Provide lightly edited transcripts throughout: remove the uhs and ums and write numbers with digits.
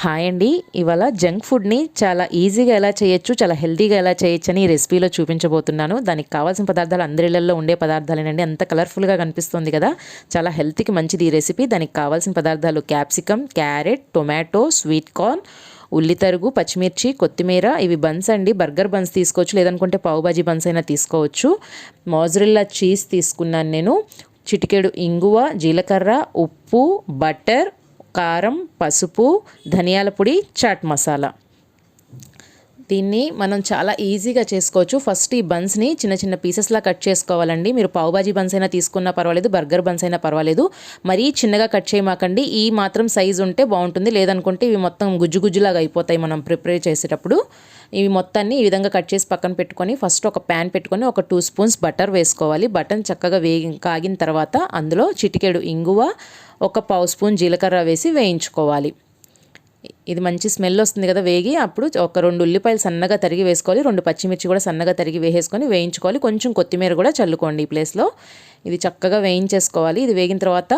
Hi అండి. ఇవాళ junk ఫుడ్‌ని చాలా ఈజీగా ఎలా చేయొచ్చు, చాలా హెల్తీగా ఎలా చేయొచ్చని ఈ రెసిపీలో చూపించబోతున్నాను. దానికి కావాల్సిన పదార్థాలు అందరి ఇళ్లల్లో ఉండే పదార్థాలేనండి. అంత కలర్‌ఫుల్‌గా కనిపిస్తుంది కదా! చాలా హెల్త్‌కి మంచిది ఈ రెసిపీ. దానికి కావాల్సిన పదార్థాలు capsicum, carrot, tomato, sweet corn, ఉల్లి తరుగు, పచ్చిమిర్చి, కొత్తిమీర. ఇవి బన్స్ అండి. బర్గర్ బన్స్ తీసుకోవచ్చు, లేదనుకుంటే పావు బాజీ బన్స్ అయినా తీసుకోవచ్చు. మోజరెల్లా చీజ్ తీసుకున్నాను నేను. చిటికెడు ఇంగువ, జీలకర్ర, ఉప్పు, బటర్, కారం, పసుపు, ధనియాల పొడి, చాట్ మసాలా. దీన్ని మనం చాలా ఈజీగా చేసుకోవచ్చు. ఫస్ట్ ఈ బన్స్ని చిన్న చిన్న పీసెస్లా కట్ చేసుకోవాలండి. మీరు పావుబాజీ బన్స్ అయినా తీసుకున్నా పర్వాలేదు, బర్గర్ బన్స్ అయినా పర్వాలేదు. మరీ చిన్నగా కట్ చేయమాకండి. ఈ మాత్రం సైజు ఉంటే బాగుంటుంది, లేదనుకుంటే ఇవి మొత్తం గుజ్జు గుజ్జులాగా అయిపోతాయి మనం ప్రిపేర్ చేసేటప్పుడు. ఇవి మొత్తాన్ని ఈ విధంగా కట్ చేసి పక్కన పెట్టుకొని ఫస్ట్ ఒక ప్యాన్ పెట్టుకొని ఒక 2 స్పూన్స్ బటర్ వేసుకోవాలి. బటర్ చక్కగా కాగిన తర్వాత అందులో చిటికెడు ఇంగువ, ఒక పావు స్పూన్ జీలకర్ర వేసి వేయించుకోవాలి. ఇది మంచి స్మెల్ వస్తుంది కదా వేగి. అప్పుడు ఒక 2 ఉల్లిపాయలు సన్నగా తరిగి వేసుకోవాలి. 2 పచ్చిమిర్చి కూడా సన్నగా తరిగి వేసేసుకొని వేయించుకోవాలి. కొంచెం కొత్తిమీర కూడా చల్లుకోండి ఈ ప్లేస్లో. ఇది చక్కగా వేయించేసుకోవాలి. ఇది వేగిన తర్వాత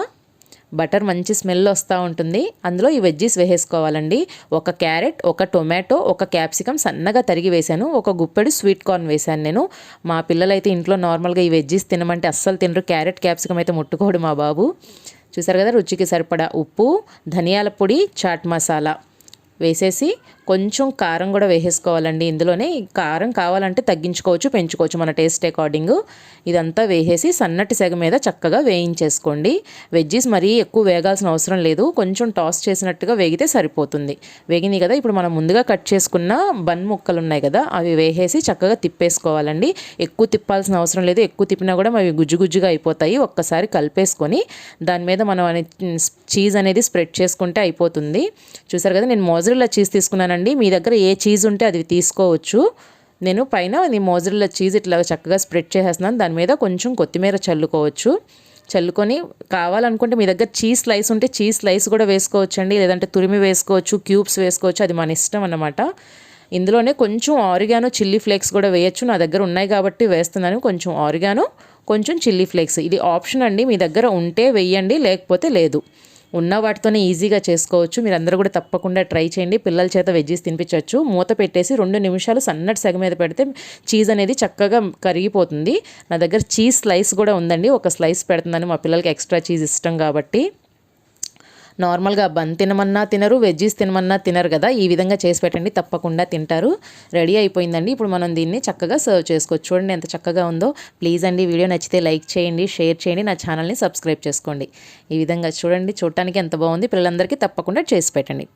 బటర్ మంచి స్మెల్ వస్తూ ఉంటుంది. అందులో ఈ వెజ్జీస్ వేసేసుకోవాలండి. ఒక క్యారెట్, ఒక టొమాటో, ఒక క్యాప్సికమ్ సన్నగా తరిగి వేశాను. ఒక గుప్పెడు స్వీట్ కార్న్ వేశాను నేను. మా పిల్లలైతే ఇంట్లో నార్మల్గా ఈ వెజ్జీస్ తినమంటే అస్సలు తినరు. క్యారెట్, క్యాప్సికమ్ అయితే ముట్టుకోడు మా బాబు. చూసారు కదా, రుచికి సరిపడా ఉప్పు, ధనియాల పొడి, చాట్ మసాలా వేసేసి కొంచెం కారం కూడా వేసేసుకోవాలండి. ఇందులోనే కారం కావాలంటే తగ్గించుకోవచ్చు, పెంచుకోవచ్చు మన టేస్ట్ అకార్డింగ్. ఇదంతా వేసేసి సన్నటి సెగ మీద చక్కగా వేయించేసుకోండి. వెజ్జీస్ మరీ ఎక్కువ వేగాల్సిన అవసరం లేదు, కొంచెం టాస్ చేసినట్టుగా వేగితే సరిపోతుంది. వేగినాయి కదా, ఇప్పుడు మనం ముందుగా కట్ చేసుకున్న బన్ ముక్కలు ఉన్నాయి కదా, అవి వేసేసి చక్కగా తిప్పేసుకోవాలండి. ఎక్కువ తిప్పాల్సిన అవసరం లేదు, ఎక్కువ తిప్పినా కూడా అవి గుజ్జు గుజ్జుగా అయిపోతాయి. ఒక్కసారి కలిపేసుకొని దాని మీద మనం చీజ్ అనేది స్ప్రెడ్ చేసుకుంటే అయిపోతుంది. చూసారు కదా, నేను మోజరెల్లా చీజ్ తీసుకున్నాను. మీ దగ్గర ఏ చీజ్ ఉంటే అది తీసుకోవచ్చు. నేను పైన మోజరెల్లా చీజ్ ఇట్లా చక్కగా స్ప్రెడ్ చేసేస్తున్నాను. దాని మీద కొంచెం కొత్తిమీర చల్లుకోవచ్చు. చల్లుకొని కావాలనుకుంటే మీ దగ్గర చీజ్ స్లైస్ ఉంటే చీజ్ స్లైస్ కూడా వేసుకోవచ్చు అండి, లేదంటే తురిమి వేసుకోవచ్చు, క్యూబ్స్ వేసుకోవచ్చు, అది మన ఇష్టం అన్నమాట. ఇందులోనే కొంచెం ఆరిగానో, చిల్లీ ఫ్లేక్స్ కూడా వేయచ్చు. నా దగ్గర ఉన్నాయి కాబట్టి వేస్తున్నాను. కొంచెం ఆరిగానో, కొంచెం చిల్లీ ఫ్లేక్స్. ఇది ఆప్షన్ అండి, మీ దగ్గర ఉంటే వేయండి, లేకపోతే లేదు. ఉన్న వాటితోనే ఈజీగా చేసుకోవచ్చు. మీరు అందరూ కూడా తప్పకుండా ట్రై చేయండి. పిల్లల చేత వెజ్జీస్ తినిపించవచ్చు. మూత పెట్టేసి 2 నిమిషాలు సన్నటి సెగ మీద పెడితే చీజ్ అనేది చక్కగా కరిగిపోతుంది. నా దగ్గర చీజ్ స్లైస్ కూడా ఉందండి, ఒక స్లైస్ పెడుతున్నాను. మా పిల్లలకి ఎక్స్ట్రా చీజ్ ఇష్టం కాబట్టి. నార్మల్గా బన్ తినమన్నా తినరు, వెజ్జీస్ తినమన్నా తినరు కదా. ఈ విధంగా చేసి పెట్టండి, తప్పకుండా తింటారు. రెడీ అయిపోయిందండి. ఇప్పుడు మనం దీన్ని చక్కగా సర్వ్ చేసుకోవచ్చు. చూడండి ఎంత చక్కగా ఉందో. ప్లీజ్ అండి, వీడియో నచ్చితే లైక్ చేయండి, షేర్ చేయండి, నా ఛానల్ని సబ్స్క్రైబ్ చేసుకోండి. ఈ విధంగా చూడండి, చూడటానికి ఎంత బాగుంది. పిల్లలందరికీ తప్పకుండా చేసి పెట్టండి.